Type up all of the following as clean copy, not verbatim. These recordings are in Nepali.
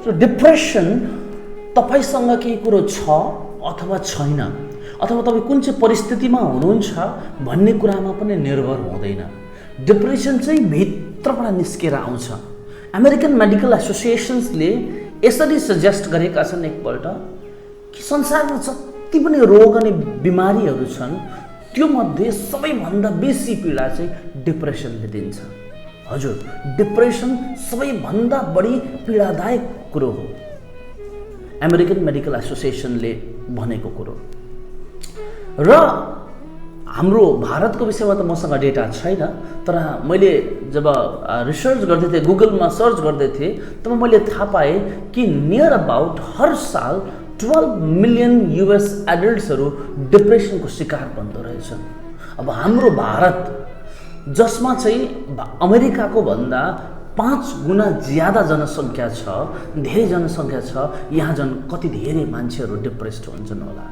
सो डिप्रेसन तपाईसँग केही कुरो छ अथवा छैन, अथवा तपाईँ कुन चाहिँ परिस्थितिमा हुनुहुन्छ भन्ने कुरामा पनि निर्भर हुँदैन। डिप्रेसन चाहिँ भित्रबाट निस्केर आउँछ। अमेरिकन मेडिकल एसोसिएसन्सले यसरी सजेस्ट गरेका छन् एकपल्ट कि संसारमा जति पनि रोग अनि बिमारीहरू छन् त्यो मध्ये सबैभन्दा बेसी पीडा चाहिँ डिप्रेसनले दिन्छ। हजुर, डिप्रेसन सबैभन्दा बढी पीडादायक कुरो हो, अमेरिकन मेडिकल एसोसिएसनले भनेको कुरो। र हाम्रो भारतको विषयमा त मसँग डेटा छैन, तर मैले जब रिसर्च गर्दै थिएँ, गुगलमा सर्च गर्दै थिएँ, तब मैले थाहा पाएँ कि नियर अबाउट हर साल 12 मिलियन US एडल्ट्सहरू डिप्रेसनको शिकार बन्दो रहेछन्। अब हाम्रो भारत जसमा चाहिँ अमेरिकाको भन्दा 5 गुणा ज्यादा जनसङ्ख्या छ, धेरै जनसङ्ख्या छ, यहाँ झन् कति धेरै मान्छेहरू डिप्रेस्ड हुन्छन् होला।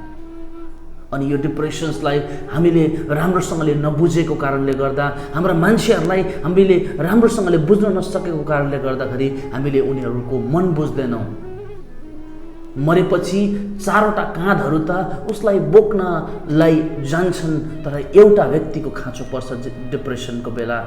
अनि यो डिप्रेसन्सलाई हामीले राम्रोसँगले नबुझेको कारणले गर्दा, हाम्रा मान्छेहरूलाई हामीले राम्रोसँगले बुझ्न नसकेको कारणले गर्दाखेरि हामीले उनीहरूको मन बुझ्दैनौँ। मरेपछि 4वटा काँधहरू त उसलाई बोक्नलाई जान्छन्, तर एउटा व्यक्तिको खाँचो पर्छ डिप्रेसनको बेला।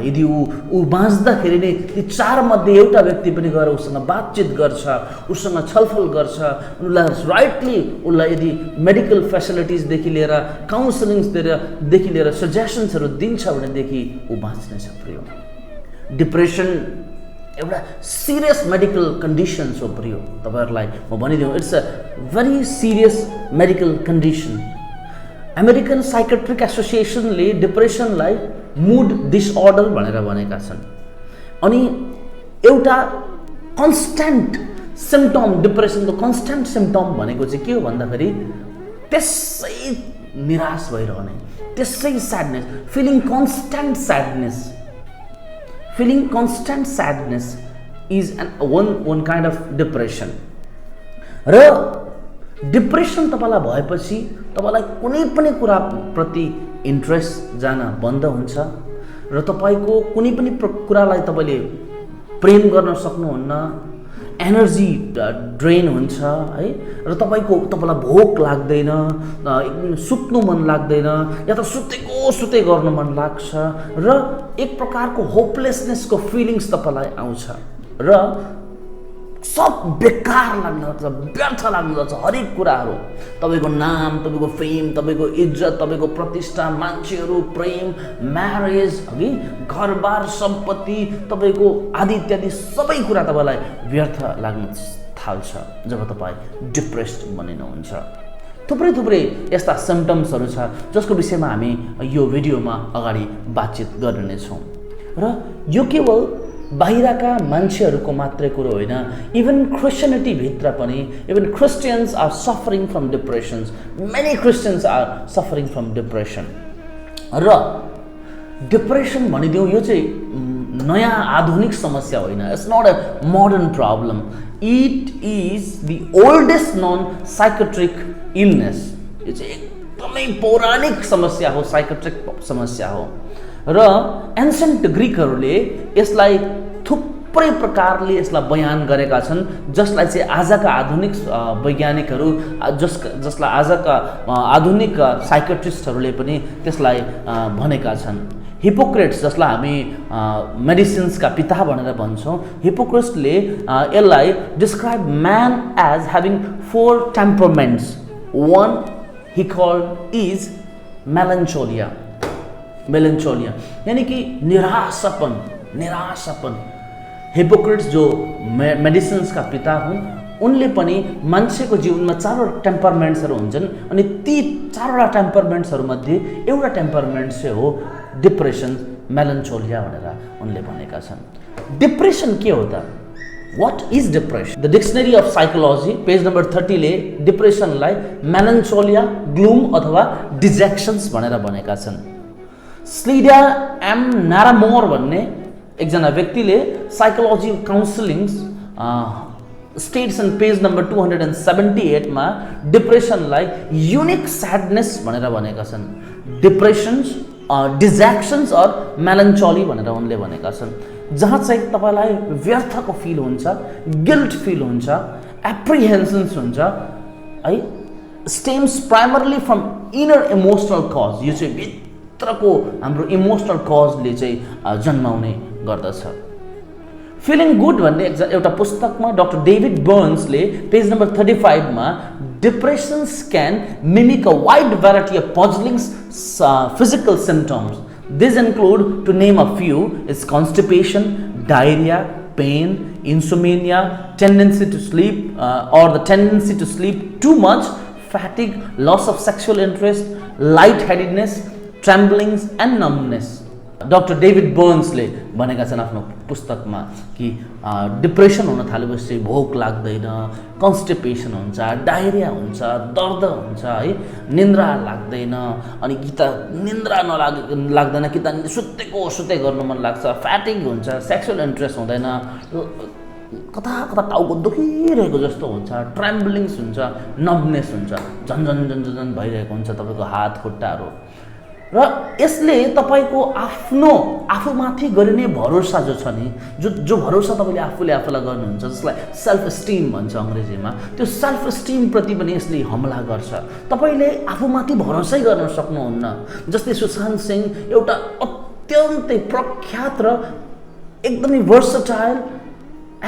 यदि ऊ बाँच्दाखेरि नै ती 4 मध्ये एउटा व्यक्ति पनि गएर उसँग बातचित गर्छ, उसँग छलफल गर्छ, उनलाई राइटली उसलाई यदि मेडिकल फेसिलिटिजदेखि लिएर काउन्सिलिङदेखि लिएर सजेसन्सहरू दिन्छ भनेदेखि ऊ बाँच्न सक्रियो। डिप्रेसन एउटा सिरियस मेडिकल कन्डिसन्स हो प्रियो। तपाईहरुलाई म भनिदिउँ, it's a very serious medical condition. American psychiatric एसोसिएसनले डिप्रेसनलाई मुड डिसअर्डर भनेर भनेका छन्। अनि एउटा कन्स्ट्यान्ट सिम्पटम, डिप्रेसनको कन्स्ट्यान्ट सिम्पटम भनेको चाहिँ के हो भन्दाखेरि त्यसै निराश भइरहने, त्यसै sadness, feeling constant sadness. Feeling constant sadness is one kind of depression. र डिप्रेसन तपाईलाई भएपछि तपाईलाई कुनै पनि कुरा प्रति इन्ट्रेस्ट जान बन्द हुन्छ र तपाईको कुनै पनि कुरालाई तपाईले प्रेम गर्न सक्नुहुन्न, एनर्जी ड्रेन हुन्छ है, र तपाईलाई भोक लाग्दैन, सुत्नु मन लाग्दैन, या त सुते गर्न मन लाग्छ, र एक प्रकारको होपलेसनेसको फिलिङ्स तपाईलाई आउँछ र सब बेकार लाग्न लाग्छ, व्यर्थ लाग्न लाग्छ। हरेक कुराहरू, तपाईको नाम, तपाईको फेम, तपाईको इज्जत, तपाईको प्रतिष्ठा, मान्छेहरू, प्रेम, म्यारेज, हगि घरबार, सम्पत्ति, तपाईको आदि इत्यादि सबै कुरा तपाईलाई व्यर्थ लाग्न थाल्छ जब तपाई डिप्रेस्ड बनिनुहुन्छ। थुप्रै यस्ता सिम्पटम्सहरू छ जसको विषयमा हामी यो भिडियोमा अगाडि बातचित गर्नेछौँ। र यो केवल बाहिरका मान्छेहरूको मात्रै कुरो होइन, इभन क्रिस्चियनिटी भित्र पनि, even Christians are suffering from depressions, many Christians are suffering from depression. र डिप्रेसन भनिदिउँ, यो चाहिँ नयाँ आधुनिक समस्या होइन, it's not a modern problem, it is the oldest known psychiatric illness. यो चाहिँ एकदमै पौराणिक समस्या हो, साइकेट्रिक समस्या हो। र एन्सेन्ट ग्रिकहरूले यसलाई थुप्रै प्रकारले यसलाई बयान गरेका छन्, जसलाई चाहिँ आजका आधुनिक वैज्ञानिकहरू, जसलाई आजका आधुनिक साइकेट्रिस्टहरूले पनि त्यसलाई भनेका छन्। हिपोक्रेट्स, जसलाई हामी मेडिसिन्सका पिता भनेर भन्छौँ, हिपोक्रेट्सले यसलाई describe man as having 4 temperaments. One he called is melancholia, यानी कि निराशापन। हिपोक्रेट्स जो मेडिसिन्स का पिता हुन्, उनले पनि मान्छेको जीवनमा 4 टेम्परमेन्ट्सहरू हुन्छन्, अनि ती 4वटा टेम्परमेन्ट्सहरू मध्ये एउटा टेम्परमेन्ट चाहिँ हो डिप्रेसन, मेलन्चोलिया भनेर उनले भनेका छन्। डिप्रेसन के हो त? What is depression? The Dictionary of Psychology, page number 30 ले डिप्रेसनलाई मेलन्चोलिया, ग्लूम अथवा डिजेक्सन्स भनेर भनेका छन्। स्लिडा एम नारामोर भन्ने एकजना व्यक्तिले psychology counselling states in page number 278 मा डिप्रेसनलाई युनिक स्याडनेस भनेर भनेका छन्। डिप्रेसन्स, डिजेक्सन्स और मेलन्चोली भनेर उनले भनेका छन्। जहाँ चाहिँ तपाईँलाई व्यर्थको फिल हुन्छ, गिल्ट फिल हुन्छ, एप्रिहेन्सन्स हुन्छ है, stems primarily from inner emotional cause. यो चाहिँ भित्रको हाम्रो इमोसनल कजले चाहिँ जन्माउने गर्दछ। फिलिङ गुड भन्ने एउटा पुस्तकमा डाक्टर डेभिड बर्न्सले पेज नम्बर 35 मा depressions can mimic a wide variety of puzzling physical symptoms. These include, to name a few, is constipation, diarrhea, pain, insomnia, tendency to sleep or the tendency to sleep too much, fatigue, loss of sexual interest, lightheadedness, tremblings and numbness. Doctor David बर्न्सले भनेका छन् आफ्नो पुस्तकमा कि डिप्रेसन हुन थालेपछि भोक लाग्दैन, कन्स्टिपेसन हुन्छ, डायरिया हुन्छ, दर्द हुन्छ है, निन्द्रा लाग्दैन, अनि कि त निन्द्रा लाग्दैन कि त सुते गर्नु मन लाग्छ, फ्याटिग हुन्छ, सेक्सुअल इन्ट्रेस्ट हुँदैन, कता कता टाउको दुखिरहेको जस्तो हुन्छ, ट्रेम्बलिङ्स हुन्छ, नम्बनेस हुन्छ, झन भइरहेको हुन्छ तपाईँको हात खुट्टाहरू। र यसले तपाईको आफूमाथि गरिने भरोसा जो छ नि, जो भरोसा तपाईँले आफूले आफूलाई गर्नुहुन्छ, जसलाई सेल्फ एस्टिम भन्छ अङ्ग्रेजीमा, त्यो सेल्फ एस्टिम प्रति पनि यसले हमला गर्छ। तपाईँले आफूमाथि भरोसै गर्न सक्नुहुन्न। जस्तै सुशान्त सिंह एउटा अत्यन्तै प्रख्यात र एकदमै वर्सटाइल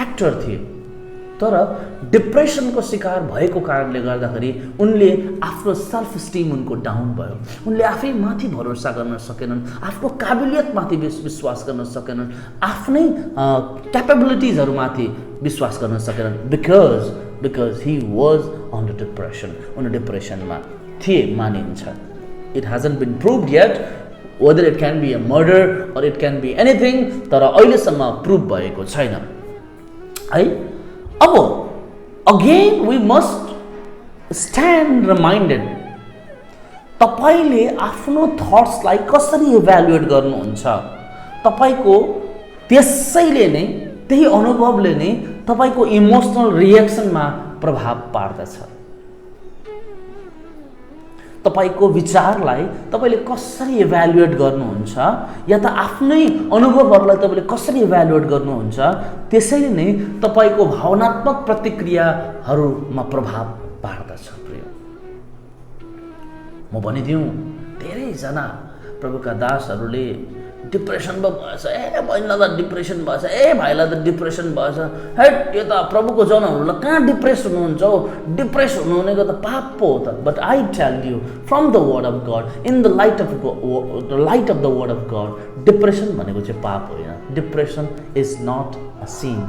एक्टर थिए, तर डिप्रेसनको शिकार भएको कारणले गर्दाखेरि उनले आफ्नो सेल्फ एस्टिम उनको डाउन भयो। उनले आफै माथि भरोसा गर्न सकेनन्, आफ्नो काबिलियतमाथि विश्वास गर्न सकेनन्, आफ्नै क्यापेबिलिटिजहरूमाथि विश्वास गर्न सकेनन्, because he was under depression. उनी डिप्रेसनमा थिए मानिन्छ। It hasn't been proved yet whether it can be a murder or it can be anything, तर अहिलेसम्म प्रुभ भएको छैन है। अब again we must stand reminded, तपाईँले आफ्नो थट्सलाई कसरी इभ्यालुएट गर्नुहुन्छ, तपाईँको त्यसैले नै, त्यही अनुभवले नै तपाईँको इमोसनल रिएक्सनमा प्रभाव पार्दछ। तपाईको विचारलाई तपाईँले कसरी इभ्यालुएट गर्नुहुन्छ या त आफ्नै अनुभवहरूलाई तपाईँले कसरी इभ्यालुएट गर्नुहुन्छ, त्यसैले नै तपाईँको भावनात्मक प्रतिक्रियाहरूमा प्रभाव पार्दछ। प्रिय, म भनिदिउँ, धेरैजना प्रभुका दासहरूले डिप्रेसन पो भएछ, ए बहिनीलाई त डिप्रेसन भएछ, ए भाइलाई त डिप्रेसन भएछ, हेट यो त प्रभुको जनहरूलाई कहाँ डिप्रेस हुनुहुन्छ हौ, डिप्रेस हुनु भनेको त पाप पो हो त। But I tell you from the word of God, in the light of the word of God, depression भनेको चाहिँ पाप होइन। Depression is not a sin,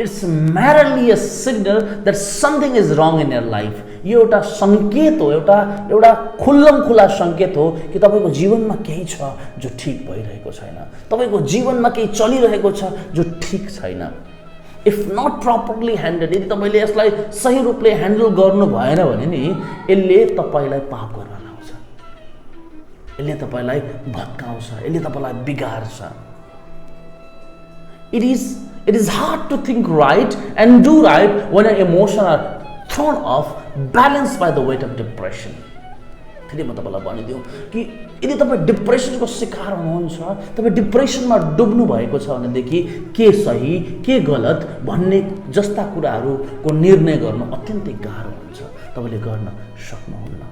it's merely a signal that something is wrong in your life. यो एउटा सङ्केत हो, एउटा खुल्लमखुल्ला सङ्केत हो कि तपाईँको जीवनमा केही छ जो ठिक भइरहेको छैन, तपाईँको जीवनमा केही चलिरहेको छ जो ठिक छैन। इफ नट प्रपरली ह्यान्डल, यदि तपाईँले यसलाई सही रूपले ह्यान्डल गर्नु भएन भने नि यसले तपाईँलाई पाप गर्न लाउँछ, यसले तपाईँलाई भत्काउँछ, यसले तपाईँलाई बिगार्छ। It is hard to think right and do right when your emotions are thrown off balance by the weight of depression. फेरि म तपाईँलाई भनिदिउँ कि यदि तपाईँ डिप्रेसनको शिकार हुनुहुन्छ, तपाईँ डिप्रेसनमा डुब्नु भएको छ भनेदेखि के सही के गलत भन्ने जस्ता कुराहरूको निर्णय गर्नु अत्यन्तै गाह्रो हुन्छ, तपाईँले गर्न सक्नुहुन्न।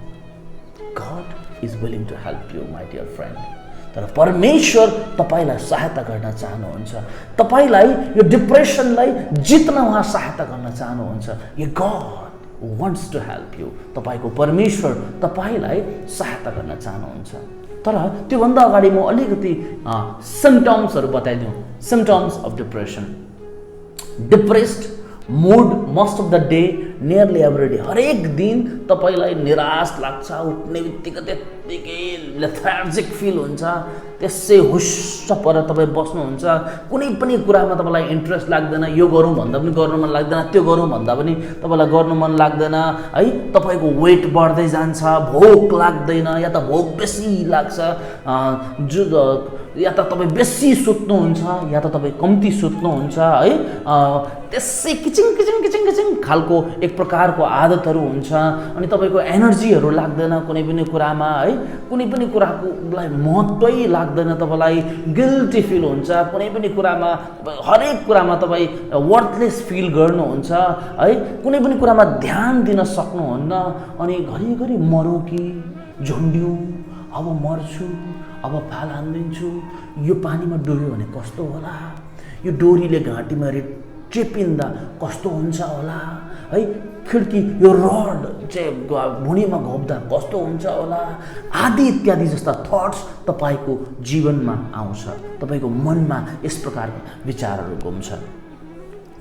God is willing to help you, my dear friend. तर परमेश्वर तपाईँलाई सहायता गर्न चाहनुहुन्छ, तपाईँलाई यो डिप्रेसनलाई जित्न उहाँ सहायता गर्न चाहनुहुन्छ। यो God wants to help you, तपाईँको परमेश्वर तपाईँलाई सहायता गर्न चाहनुहुन्छ। तर त्योभन्दा अगाडि म अलिकति सिम्पटम्सहरू बताइदिउँ। Symptoms of depression: depressed mood most of the day, nearly every day. हरेक दिन तपाईँलाई निराश लाग्छ, उठ्ने बित्तिकै त्यत्तिकै लेथार्जिक फिल हुन्छ, त्यसै हुस्स पर तपाईँ बस्नुहुन्छ, कुनै पनि कुरामा तपाईँलाई इन्ट्रेस्ट लाग्दैन, यो गरौँ भन्दा पनि गर्नु मन लाग्दैन, त्यो गरौँ भन्दा पनि तपाईँलाई गर्नु मन लाग्दैन है। तपाईँको वेट बढ्दै जान्छ, भोक लाग्दैन या त भोक बेसी लाग्छ, या त तपाईँ बेसी सुत्नुहुन्छ या त तपाईँ कम्ती सुत्नुहुन्छ है। त्यसै किचिङ किचिङ किचिङ किचिङ खालको एक प्रकारको आदतहरू हुन्छ अनि तपाईँको एनर्जीहरू लाग्दैन कुनै पनि कुरामा है, कुनै पनि कुराकोलाई महत्त्वै लाग्दैन, तपाईँलाई गिल्टी फिल हुन्छ कुनै पनि कुरामा, हरेक कुरामा तपाईँ वर्थलेस फिल गर्नुहुन्छ है, कुनै पनि कुरामा ध्यान दिन सक्नुहुन्न अनि घरिघरि मरौँ कि झुन्ड्यौँ, अब मर्छु, अब फाल हानिदिन्छु, यो पानीमा डुब्यो भने कस्तो होला, यो डोरीले घाँटीमा चेपिँदा कस्तो हुन्छ होला है, खिड्की यो रड चाहिँ भुँडीमा घोप्दा कस्तो हुन्छ होला आदि इत्यादि जस्ता थट्स तपाईँको जीवनमा आउँछ, तपाईँको मनमा यस प्रकारका विचारहरू घुम्छ।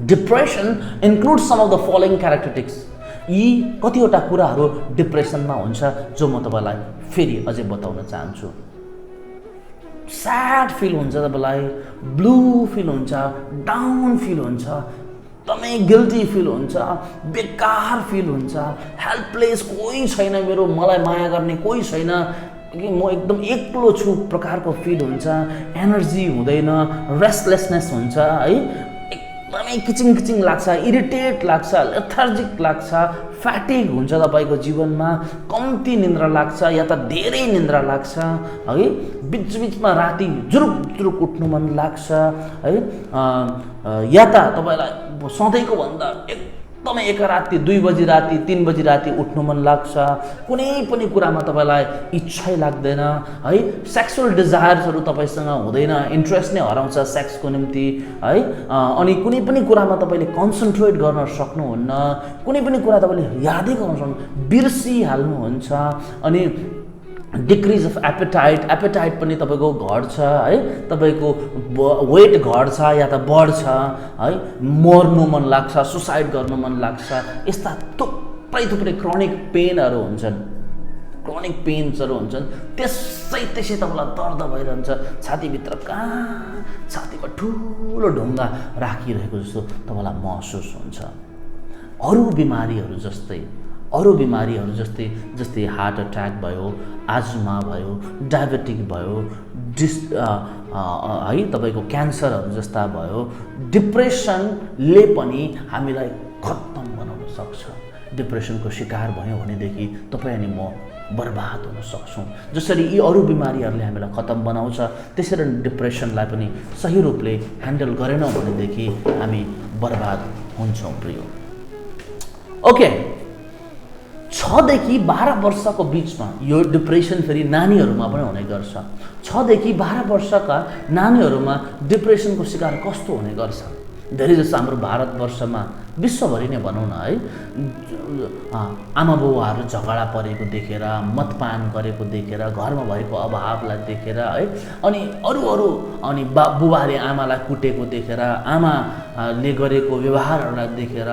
Depression includes some of the following characteristics. यी कतिवटा कुराहरू डिप्रेसनमा हुन्छ जो म तपाईँलाई फेरि अझै बताउन चाहन्छु। स्याड फिल हुन्छ तपाईँलाई, ब्लू फिल हुन्छ, डाउन फिल हुन्छ, एकदमै गिल्टी फिल हुन्छ, बेकार फिल हुन्छ, हेल्पलेस, कोही छैन मेरो, मलाई माया गर्ने कोही छैन कि म एकदम एक्लो छु प्रकारको फिल हुन्छ, एनर्जी हुँदैन, रेस्टलेसनेस हुन्छ है, एकदमै किचिङ किचिङ लाग्छ, इरिटेट लाग्छ, लेथार्जिक लाग्छ, फ्याटिग हुन्छ तपाईँको जीवनमा, कम्ती निन्द्रा लाग्छ या त धेरै निन्द्रा लाग्छ है, बिचबिचमा राति जुरुक जुरुक उठ्नु मन लाग्छ है, या त तपाईँलाई सधैँको भन्दा एकदमै एक राति 2 बजी राति 3 बजी राति उठ्नु मन लाग्छ, कुनै पनि कुरामा तपाईँलाई इच्छै लाग्दैन है, सेक्सुअल डिजायर्सहरू तपाईँसँग हुँदैन, इन्ट्रेस्ट नै हराउँछ सेक्सको निम्ति है, अनि कुनै पनि कुरामा तपाईँले कन्सन्ट्रेट गर्न सक्नुहुन्न, कुनै पनि कुरा तपाईँले यादै गर्न सक्नु, बिर्सिहाल्नुहुन्छ अनि डिक्रिज अफ एपेटाइट पनि तपाईँको घट्छ है, तपाईँको वेट घट्छ या त बढ्छ है, मर्नु मन लाग्छ, सुसाइड गर्नु मन लाग्छ, यस्ता थुप्रै थुप्रै क्रोनिक पेनहरू हुन्छन्, क्रोनिक पेन्सहरू हुन्छन्, त्यसै तपाईँलाई दर्द भइरहन्छ, छातीभित्र छातीमा ठुलो ढुङ्गा राखिरहेको जस्तो तपाईँलाई महसुस हुन्छ। अरू बिमारीहरू जस्तै हार्ट अट्याक भयो, आजमा भयो, डायबेटिक भयो, है तपाईँको क्यान्सरहरू जस्ता भयो, डिप्रेसनले पनि हामीलाई खत्तम बनाउन सक्छ। डिप्रेसनको शिकार भयौँ भनेदेखि तपाईँ अनि म बर्बाद हुन सक्छौँ। जसरी यी अरू बिमारीहरूले हामीलाई खत्तम बनाउँछ त्यसरी डिप्रेसनलाई पनि सही रूपले ह्यान्डल गरेनौँ भनेदेखि हामी बर्बाद हुन्छौँ प्रियो। ओके, 6 देखि 12 वर्षको बिचमा यो डिप्रेसन फेरि नानीहरूमा पनि हुने गर्छ। 6 देखि 12 वर्षका नानीहरूमा डिप्रेसनको शिकार कस्तो हुने गर्छ? धेरै जस्तो हाम्रो भारतवर्षमा, विश्वभरि नै भनौँ न है, आमा बुबाहरू झगडा परेको देखेर, मदपान गरेको देखेर, घरमा भएको अभावलाई देखेर है, अनि अरू अनि बुबाले आमालाई कुटेको देखेर, आमाले गरेको व्यवहारहरूलाई देखेर,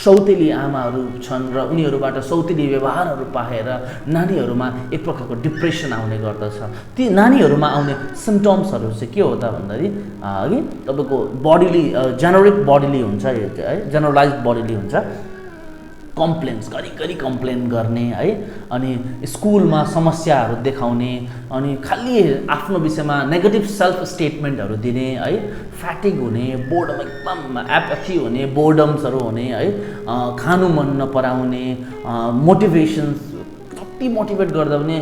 सौतेली आमाहरू छन् र उनीहरूबाट सौतेली व्यवहारहरू पाएर नानीहरूमा एक प्रकारको डिप्रेसन आउने गर्दछ। ती नानीहरूमा आउने सिम्टम्सहरू चाहिँ के हो त भन्दाखेरि अघि तपाईँको बडीली जेनेरिक बडीली हुन्छ है, जेनरलाइज बडीली हुन्छ, कम्प्लेन्स घरिघरि कम्प्लेन गर्ने है, अनि स्कुलमा समस्याहरू देखाउने, अनि खालि आफ्नो विषयमा नेगेटिभ सेल्फ स्टेटमेन्टहरू दिने है, फ्याटिग हुने, बोर्डम एकदम एपथी हुने, बोर्डम्सहरू हुने है, खानु मन नपराउने, मोटिभेसन्स कति मोटिभेट गर्दा पनि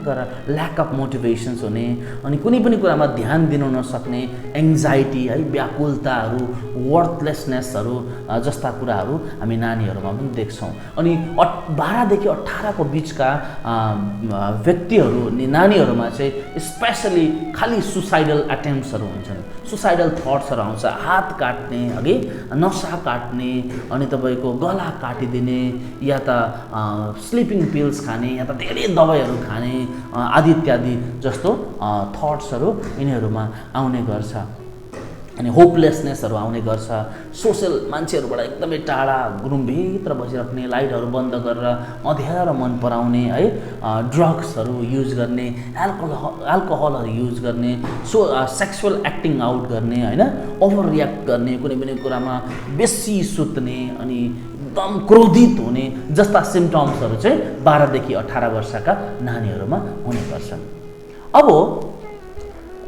गर ल्याक अफ मोटिभेसन्स हुने, अनि कुनै पनि कुरामा ध्यान दिनु नसक्ने, एङ्जाइटी है, व्याकुलताहरू, वर्थलेसनेसहरू जस्ता कुराहरू हामी नानीहरूमा पनि देख्छौँ। अनि 12 देखि 18 को बिचका व्यक्तिहरू नानीहरूमा चाहिँ स्पेसली खालि सुसाइडल एटेम्प्ट्सहरू हुन्छन्, सुसाइडल थट्सहरू आउँछ, हात काट्ने अघि, नसा काट्ने, अनि तपाईँको गला काटिदिने, या त स्लिपिङ पिल्स खाने, या त धेरै दबाईहरू खाने आदि इत्यादि जस्तो थट्सहरू यिनीहरूमा आउने गर्छ। अनि होपलेसनेसहरू आउने गर्छ, सोसल मान्छेहरूबाट एकदमै टाढा रुमभित्र बसिराख्ने, लाइटहरू बन्द गरेर अँध्यारो मन पराउने है, ड्रग्सहरू युज गर्ने, एल्कोहलहरू युज गर्ने, सेक्सुअल एक्टिङ आउट गर्ने होइन, ओभर रियाक्ट गर्ने, कुनै पनि कुरामा बेसी सुत्ने, अनि एकदम क्रोधित हुने जस्ता सिम्टम्सहरू चाहिँ 12 देखि 18 वर्षका नानीहरूमा हुने गर्छन्। अब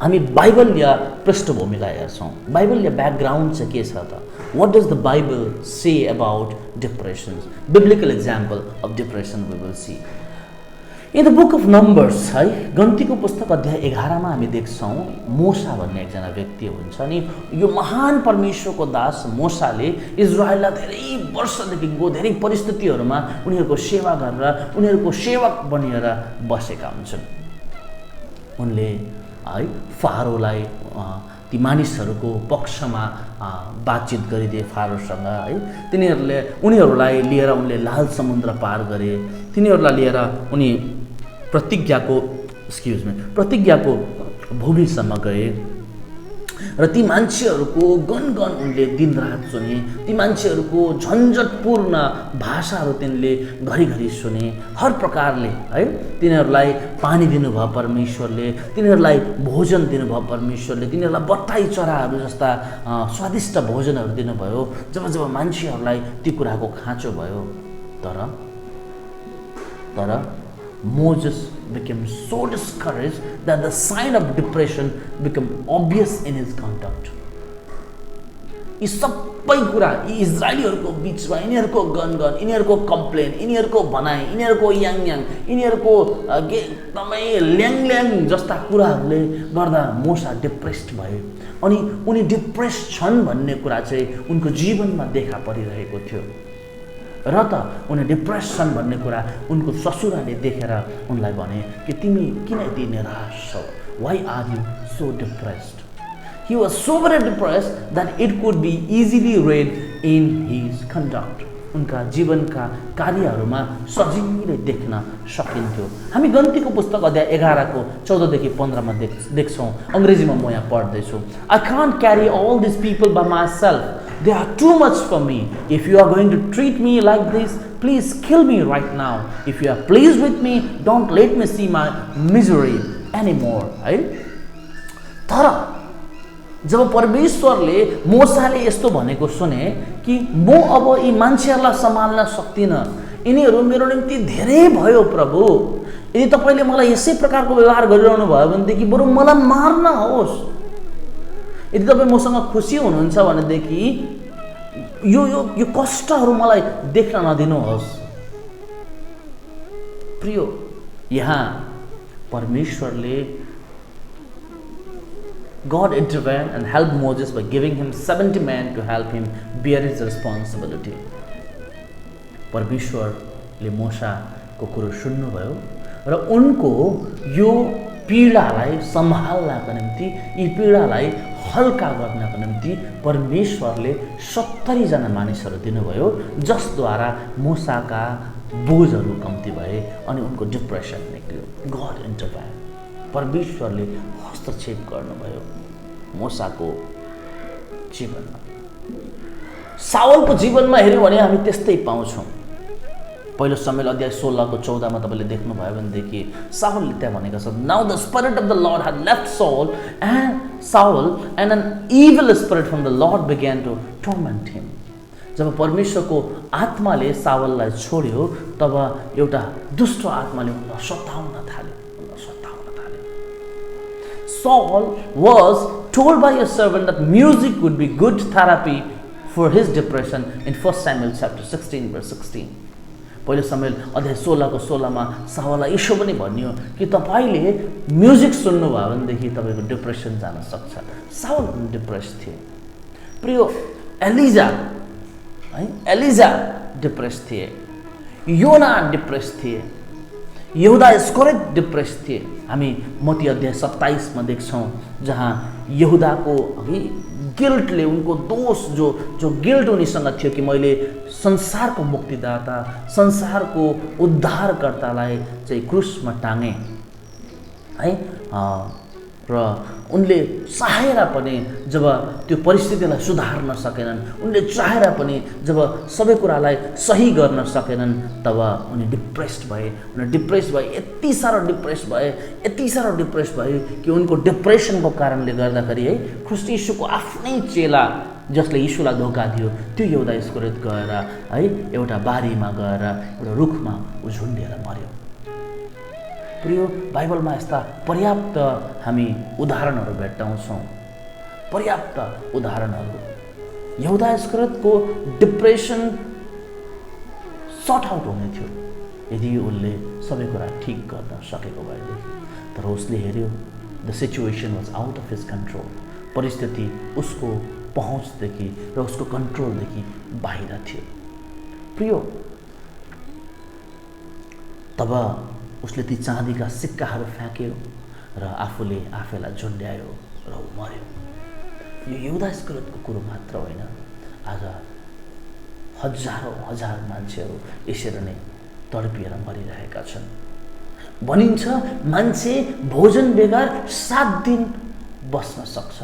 हामी बाइबलीय पृष्ठभूमिलाई हेर्छौँ, बाइबलीय ब्याकग्राउन्ड चाहिँ के छ त? What does the Bible say about depressions? Biblical example of depression we will see. In the book of Numbers, है, गन्तीको पुस्तक अध्याय 11 मा हामी देख्छौँ मोसा भन्ने एकजना व्यक्ति हुन्छ अनि यो महान परमेश्वरको दास मोसाले इजरायललाई धेरै वर्षदेखिको धेरै परिस्थितिहरूमा उनीहरूको सेवा गरेर उनीहरूको सेवक बनेर बसेका हुन्छन्। उनले है फारोलाई ती मानिसहरूको पक्षमा बातचित गरिदिए फारोसँग, है, उनीहरूलाई लिएर उनले लाल समुद्र पार गरे। तिनीहरूलाई लिएर उनी प्रतिज्ञाको भूमिसम्म गए र ती मान्छेहरूको गनगन उनले दिनरात सुने। ती मान्छेहरूको झन्झटपूर्ण भाषाहरू तिनले घरिघरि सुने। हर प्रकारले, है, तिनीहरूलाई पानी दिनुभयो परमेश्वरले, तिनीहरूलाई भोजन दिनुभयो परमेश्वरले, तिनीहरूलाई बट्टाई चराहरू जस्ता स्वादिष्ट भोजनहरू दिनुभयो जब जब मान्छेहरूलाई ती कुराको खाँचो भयो। तर Moses became so discouraged that the sign of depression became obvious in his conduct. यी सबै कुरा यी इजरायलीहरूको बीचमा यिनीहरूको गनगन, यिनीहरूको कम्प्लेन, यिनीहरूको भनाइ, यिनीहरूको याङयाङ, यिनीहरूको एकदमै ल्याङ जस्ता कुराहरूले गर्दा मोसा डिप्रेस्ड भए अनि उनी डिप्रेस्ड छन् भन्ने कुरा चाहिँ उनको जीवनमा देखा परिरहेको थियो। र त उनी डिप्रेसन भन्ने कुरा उनको ससुराले देखेर उनलाई भने कि तिमी किन यति निराश छौ? Why are you so depressed? He was so very depressed that it could be easily read in his conduct. उनका जीवनका कार्यहरूमा सजिलै देख्न सकिन्थ्यो। हामी गन्तीको पुस्तक अध्याय 11 को 14 देखि 15 मा देख्छौँ। अंग्रेजीमा म यहाँ पढ्दैछु। I can't carry all these people by myself. They are too much for me. If you are going to treat me like this, please kill me right now. If you are pleased with me, don't let me see my misery anymore. है, तर जब परमेश्वरले मोसाले यस्तो भनेको सुने कि म अब यी मान्छेहरूलाई सम्हाल्न सक्दिनँ, यिनीहरू मेरो निम्ति धेरै भयो प्रभु, यदि तपाईले मलाई यसै प्रकारको व्यवहार गरिरहनु भयो भनेदेखि बरु मलाई मार्न होस्। यदि तपाईँ मसँग खुसी हुनुहुन्छ भनेदेखि यो कष्टहरू मलाई देख्न नदिनुहोस्। प्रिय, यहाँ परमेश्वरले God intervened and helped Moses by giving him 70 men to help him bear his responsibility. परमेश्वरले मोसाको कुरो सुन्नुभयो र उनको यो पीडालाई सम्हाल्नको निम्ति, यी पीडालाई हल्का गर्नको निम्ति परमेश्वरले 70 जना मानिसहरू दिनुभयो, जसद्वारा मोसाका बोझहरू कम्ती भए अनि उनको डिप्रेसन निक्ल्यो। गॉड इन्टरभेन, परमेश्वरले हस्तक्षेप गर्नुभयो मोसाको जीवनमा। साउलको जीवनमा हेर्यौँ भने हामी त्यस्तै पाउँछौँ। पहिलो शमूएल अध्याय 16 को 14 मा तपाईले देख्नुभयो भनेदेखि साउलले त्यहाँ भनेको छ, now the spirit of the lord had left Saul and an evil spirit from the Lord began to torment him. जब परमेश्वरको आत्माले साउललाई छोड्यो तब एउटा दुष्ट आत्माले उनलाई सताउन थाल्यो। Saul was told by a servant that music would be good therapy for his depression in 1 Samuel chapter 16 verse 16. पहिलो शमूएल अध्याय 16 को 16 मा साउललाई यसो पनि भनियो कि तपाईले म्युजिक सुन्नुभयो भनेदेखि तपाईको डिप्रेसन जान सक्छ। साउल डिप्रेस थिए। प्रिय, एलिजा डिप्रेस थिए, योना डिप्रेस थिए, यहुदा इस्करियोत डिप्रेस थिए। हामी मत्ती अध्याय 27 मा देख्छौँ जहाँ यहुदाको गिल्टले, उनको दोष जो गिल्ट उनीसँग थियो कि मैले संसारको मुक्तिदाता, संसारको उद्धारकर्तालाई चाहिँ क्रुसमा टाँगे, है, र उनले चाहेर पनि जब त्यो परिस्थितिलाई सुधार्न सकेनन्, उनले चाहेर पनि जब सबै कुरालाई सही गर्न सकेनन्, तब उनी डिप्रेस्ड भए। यति साह्रो डिप्रेस भए कि उनको डिप्रेसनको कारणले गर्दाखेरि, है, ख्रीष्ट यीशुको आफ्नै चेला जसले यीशुलाई धोका दियो त्यो यहुदा इस्करियोत गएर, है, एउटा बारीमा गएर एउटा रुखमा झुन्डिएर मर्यो। प्रिय, बाइबलमा यस्ता पर्याप्त हामी उदाहरणहरू भेट्टाउँछौँ, पर्याप्त उदाहरणहरू। यहुदा इस्करियोतको डिप्रेसन सर्ट आउट हुने थियो यदि उसले सबै कुरा ठिक गर्न सकेको भएदेखि, तर उसले हेऱ्यो the situation was out of his control, परिस्थिति उसको पहुँचदेखि र उसको कन्ट्रोलदेखि बाहिर थियो। प्रिय, तब उसले ती चाँदीका सिक्काहरू फ्याँक्यो र आफैलाई झुन्ड्यायो र ऊ मर्यो। यो यहुदा इस्करियोतको कुरो मात्र होइन, आज हजारौँ हजार मान्छेहरू यसरी नै तडपिएर मरिरहेका छन्। भनिन्छ मान्छे भोजन बेगर 7 दिन बस्न सक्छ,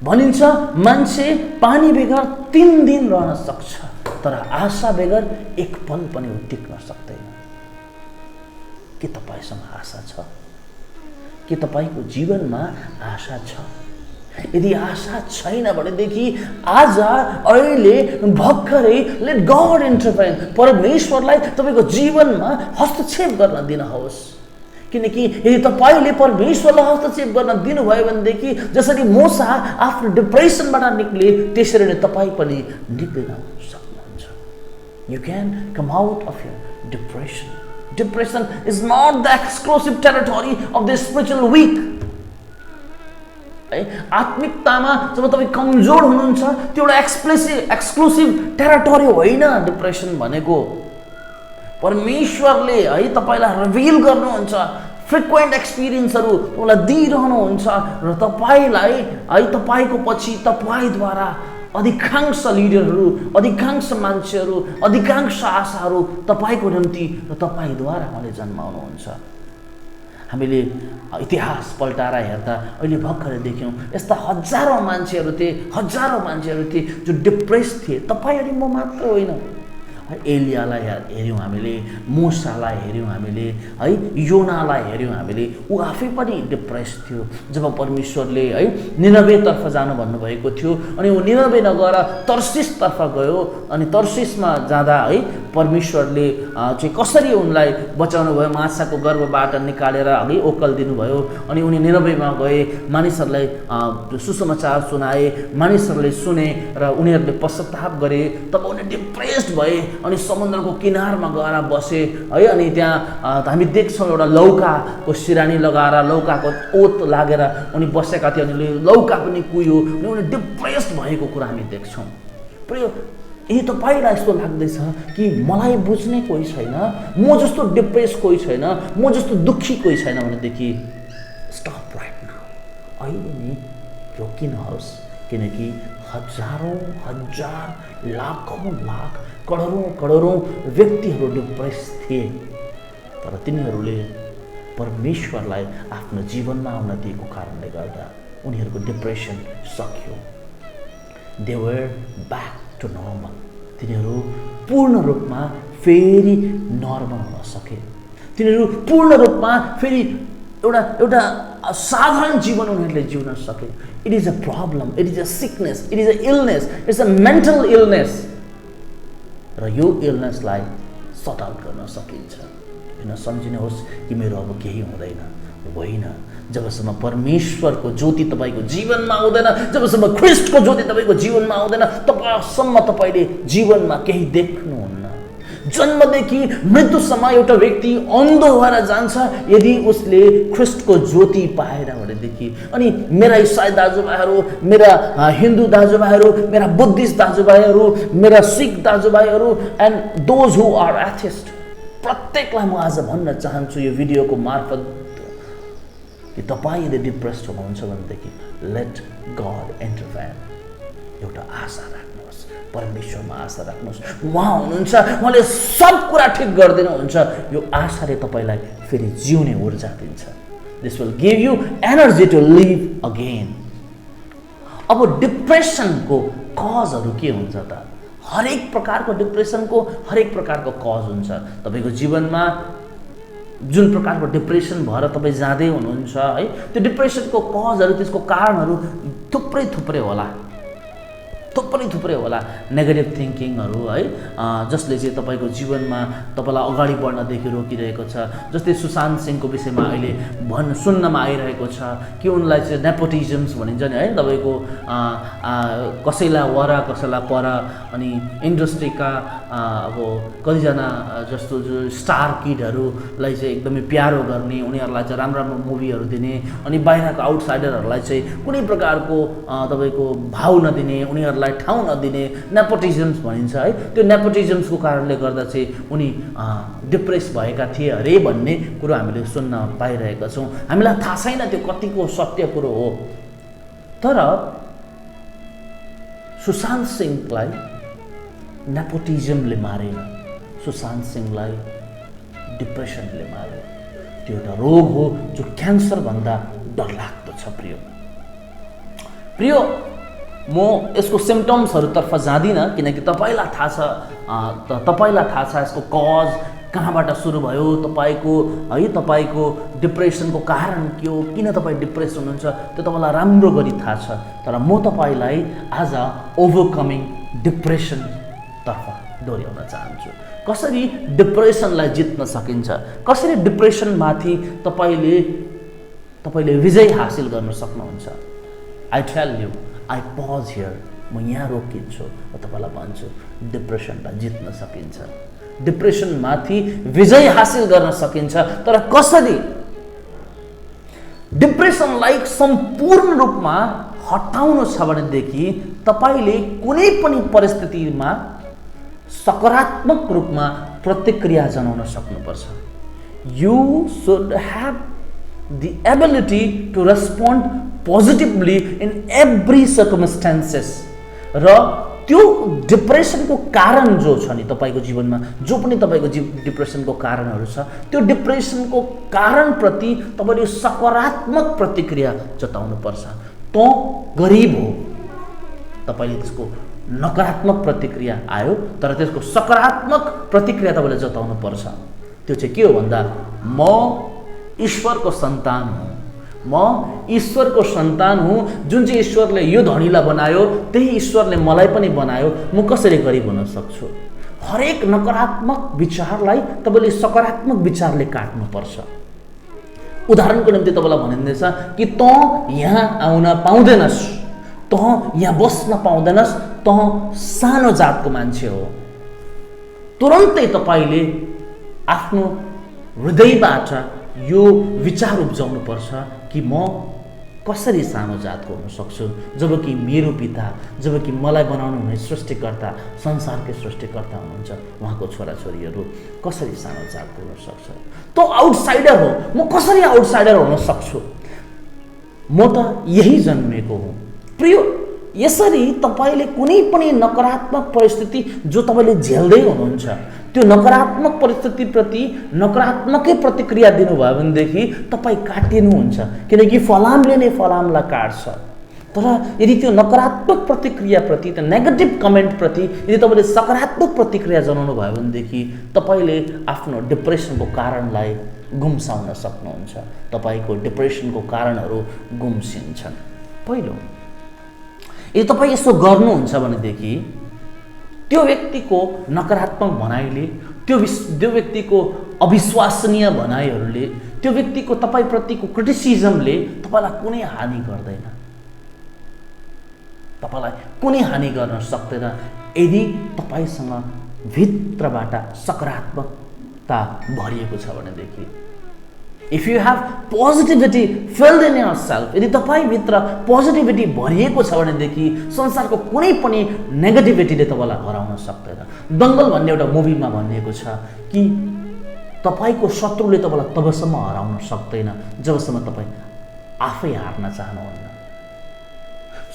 भनिन्छ मान्छे पानी बेगर 3 दिन रहन सक्छ, तर आशा बेगर एक पल पनि ऊ टिक्न सक्दैन। के तपाईसँग आशा छ? के तपाईको जीवनमा आशा छ? यदि आशा छैन भनेदेखि आज अहिले भर्खरै लेट गॉड इन्टरभेन, परमेश्वरलाई तपाईको जीवनमा हस्तक्षेप गर्न दिनुहोस्। किनकि यदि तपाईले परमेश्वरलाई हस्तक्षेप गर्न दिनुभयो भनेदेखि जसरी मूसा आफ्नो डिप्रेसनबाट निक्ले त्यसरी नै तपाई पनि निक्लिन सक्नुहुन्छ। You can come out of your depression. Depression is not the exclusive territory of the spiritual weak. आत्मिकतामा जब तपाईँ कमजोर हुनुहुन्छ त्यो एउटा एक्सक्लुसिभ टेरिटोरी होइन डिप्रेसन भनेको। परमेश्वरले है तपाईलाई रिभिल गर्नुहुन्छ, फ्रिक्वेन्ट एक्सपिरियन्सहरू तपाईँलाई दिइरहनुहुन्छ र तपाईलाई है तपाईको पछि तपाईद्वारा अधिकांश लिडरहरू, अधिकांश मान्छेहरू, अधिकांश आशाहरू तपाईको निम्ति र तपाईद्वारा उहाँले जन्माउनुहुन्छ। हामीले इतिहास पल्टाएर हेर्दा अहिले भर्खरै देख्यौँ यस्ता हजारौँ मान्छेहरू थिए जो डिप्रेस थिए। तपाईँ अनि म मात्र होइन, एलियालाई हेऱ्यौँ हामीले, मूसालाई हेऱ्यौँ हामीले, है योनालाई हेऱ्यौँ हामीले, ऊ आफै पनि डिप्रेस थियो। जब परमेश्वरले है निनवेतर्फ जानु भन्नुभएको थियो अनि ऊ निनवे नगएर तर्सिसतर्फ गयो अनि तर्सिसमा जाँदा है परमेश्वरले चाहिँ कसरी उनलाई बचाउनु भयो, माछाको गर्भबाट निकालेर है ओकल दिनुभयो अनि उनी निनवेमा गए, मानिसहरूलाई सुसमाचार सुनाए, मानिसहरूले सुने र उनीहरूले पश्चाताप गरे। तब उनी डिप्रेस्ड भए अनि समुद्रको किनारमा गएर बसे है। अनि त्यहाँ हामी देख्छौँ एउटा लौकाको सिरानी लगाएर लौकाको ओत लागेर उनी बसेका थिए अनि लौका पनि कुयो अनि उनी डिप्रेस्ड भएको कुरा हामी देख्छौँ। प्रिय, यदि तपाईँलाई यस्तो लाग्दैछ कि मलाई बुझ्ने कोही छैन, म जस्तो डिप्रेस कोही छैन, म जस्तो दुःखी कोही छैन भनेदेखि स्टप राइट नाउ, अहिले नै रोकिनुहोस्। किनकि हजारौँ हजार, लाखौँ लाख, करोडौँ व्यक्तिहरू डिप्रेस थिए, तर तिनीहरूले परमेश्वरलाई आफ्नो जीवनमा आउन दिएको कारणले गर्दा उनीहरूको डिप्रेसन सक्यो। They were back to normal. तिनीहरू पूर्ण रूपमा फेरि नर्मल हुन सके। तिनीहरू पूर्ण रूपमा फेरि एउटा साधारण जीवन उनीहरूले जिउन सके। It is a problem, it is a sickness, it is a illness, it's a mental illness र यो इलनेसलाई सर्ट आउट गर्न सकिन्छ। किन सम्झिनुहोस् कि मेरो अब केही हुँदैन, होइन। जबसम्म परमेश्वरको ज्योति तपाईँको जीवनमा आउँदैन, जबसम्म ख्रिस्टको ज्योति तपाईँको जीवनमा आउँदैन, तबसम्म तपाईँले जीवनमा केही देख्नुहुन्न। जन्मदेखि मृत्युसम्म एउटा व्यक्ति अन्धो भएर जान्छ यदि उसले ख्रिस्टको ज्योति पाएन भनेदेखि। अनि मेरा इसाई दाजुभाइहरू, मेरा हिन्दू दाजुभाइहरू, मेरा बुद्धिस्ट दाजुभाइहरू, मेरा सिख दाजुभाइहरू and those who are atheist, प्रत्येकलाई म आज भन्न चाहन्छु यो भिडियोको मार्फत कि तपाईँ यदि डिप्रेस्ड हुनुहुन्छ भनेदेखि लेट गड इन्टरभेन। एउटा आशा राख्नुहोस्, परमेश्वरमा आशा राख्नुहोस्। उहाँ हुनुहुन्छ, उहाँले सब कुरा ठिक गरिदिनुहुन्छ। यो आशाले तपाईँलाई फेरि जिउने ऊर्जा दिन्छ। This will give you energy to live again. अब डिप्रेसनको कजहरू के हुन्छ त? हरेक प्रकारको डिप्रेसनको हरेक प्रकारको कज हुन्छ। तपाईँको जीवनमा जुन प्रकारको डिप्रेसन भएर तपाईँ जाँदै हुनुहुन्छ है, त्यो डिप्रेसनको कजहरू, त्यसको कारणहरू थुप्रै होला। थुप्रै होला नेगेटिभ थिङ्किङहरू है, जसले चाहिँ तपाईँको जीवनमा तपाईँलाई अगाडि बढ्नदेखि रोकिरहेको छ। जस्तै सुशान्त सिंहको विषयमा अहिले सुन्नमा आइरहेको छ कि उनलाई चाहिँ नेपोटिजम्स भनिन्छ नि है, तपाईँको कसैलाई वरा कसैलाई पर, अनि इन्डस्ट्रीका अब कतिजना जस्तो जो स्टार किडहरूलाई चाहिँ एकदमै प्यारो गर्ने, उनीहरूलाई चाहिँ राम्रो मुभीहरू दिने, अनि बाहिरको आउटसाइडरहरूलाई चाहिँ कुनै प्रकारको तपाईँको भाउ नदिने, उनीहरूलाई ठाउँ नदिने, नेपोटिजम्स भनिन्छ है। त्यो नेपोटिजम्सको कारणले गर्दा चाहिँ उनी डिप्रेस भएका थिए अरे भन्ने कुरो हामीले सुन्न पाइरहेका छौँ। हामीलाई थाहा छैन त्यो कतिको सत्य कुरो हो, तर सुशान्त सिंहलाई नेपोटिजमले मारेन, सुशान्त सिंहलाई डिप्रेसनले मार्यो। त्यो एउटा रोग हो जो क्यान्सरभन्दा डरलाग्दो छ। प्रियो म यसको सिम्टम्सहरूतर्फ जाँदिनँ, किनकि तपाईँलाई थाहा छ यसको कज कहाँबाट सुरु भयो, तपाईँको डिप्रेसनको कारण के हो, किन तपाईँ डिप्रेस हुनुहुन्छ, त्यो तपाईँलाई राम्रो गरी थाहा छ। तर म तपाईँलाई आज ओभरकमिङ डिप्रेसनतर्फ डोर्याउन चाहन्छु। कसरी डिप्रेसनलाई जित्न सकिन्छ, कसरी डिप्रेसनमाथि तपाईँले विजय हासिल गर्न सक्नुहुन्छ। I tell you, I pause here, म यहाँ रोकिन्छु र तपाईँलाई भन्छु डिप्रेसनलाई जित्न सकिन्छ, डिप्रेसनमाथि विजय हासिल गर्न सकिन्छ। तर कसरी? डिप्रेसनलाई सम्पूर्ण रूपमा हटाउनु छ भनेदेखि तपाईँले कुनै पनि परिस्थितिमा सकारात्मक रूपमा प्रतिक्रिया जनाउन सक्नुपर्छ। You should have the ability to respond positively in every circumstances. र त्यो डिप्रेसनको कारण जो छ नि तपाईँको जीवनमा, जो पनि तपाईँको डिप्रेसनको कारणहरू छ, त्यो डिप्रेसनको कारणप्रति तपाईँले सकारात्मक प्रतिक्रिया जताउनुपर्छ। तँ गरिब हो, तपाईँले त्यसको नकारात्मक प्रतिक्रिया आयो, तर त्यसको सकारात्मक प्रतिक्रिया तपाईँले जताउनु पर्छ। त्यो चाहिँ के हो भन्दा, म ईश्वरको सन्तान हुँ, म ईश्वरको सन्तान हुँ। जुन चाहिँ ईश्वरले यो धनीलाई बनायो त्यही ईश्वरले मलाई पनि बनायो, म कसरी गरिब हुन सक्छु। हरेक नकारात्मक विचारलाई तपाईँले सकारात्मक विचारले काट्नुपर्छ। उदाहरणको निम्ति तपाईँलाई भनिँदैछ कि तँ यहाँ आउन पाउँदैनस्, तँ यहाँ बस्न पाउँदैनस्, तँ सानो जातको मान्छे हो। तुरन्तै तपाईँले आफ्नो हृदयबाट यो विचार उब्जाउनु पर्छ कि म कसरी सानो जातको हुन सक्छु, जबकि मेरो पिता, जबकि मलाई बनाउनु हुने सृष्टिकर्ता, संसारकै सृष्टिकर्ता हुनुहुन्छ, उहाँको छोराछोरीहरू कसरी सानो जातको हुन सक्छ। त आउटसाइडर हो, म कसरी आउटसाइडर हुन सक्छु, म त यही जन्मेको हुँ। प्रिय, यसरी तपाईँले कुनै पनि नकारात्मक परिस्थिति जो तपाईँले झेल्दै हुनुहुन्छ, त्यो नकारात्मक परिस्थितिप्रति नकारात्मकै प्रतिक्रिया दिनुभयो भनेदेखि तपाईँ काटिनुहुन्छ, किनकि फलामले नै फलामलाई काट्छ। तर यदि त्यो नकारात्मक प्रतिक्रियाप्रति, त्यो नेगेटिभ कमेन्टप्रति यदि तपाईँले सकारात्मक प्रतिक्रिया जनाउनु भयो भनेदेखि तपाईँले आफ्नो डिप्रेसनको कारणलाई गुम्साउन सक्नुहुन्छ, तपाईँको डिप्रेसनको कारणहरू गुम्सिन्छन्। पहिलो, यदि तपाईँ यसो गर्नुहुन्छ भनेदेखि त्यो व्यक्तिको नकारात्मक भनाइले, त्यो व्यक्तिको अविश्वसनीय भनाइहरूले, त्यो व्यक्तिको तपाईँप्रतिको क्रिटिसिजमले तपाईँलाई कुनै हानि गर्दैन, तपाईँलाई कुनै हानि गर्न सक्दैन यदि तपाईँसँग भित्रबाट सकारात्मकता भरिएको छ भनेदेखि। If you have positivity filled in your self, यदि तपाईँभित्र पोजिटिभिटी भरिएको छ भनेदेखि संसारको कुनै पनि नेगेटिभिटीले तपाईँलाई हराउन सक्दैन। दङ्गल भन्ने एउटा मुभीमा भनिएको छ कि तपाईँको शत्रुले तपाईँलाई तबसम्म हराउन सक्दैन जबसम्म तपाईँ आफै हार्न चाहनुहुन्न।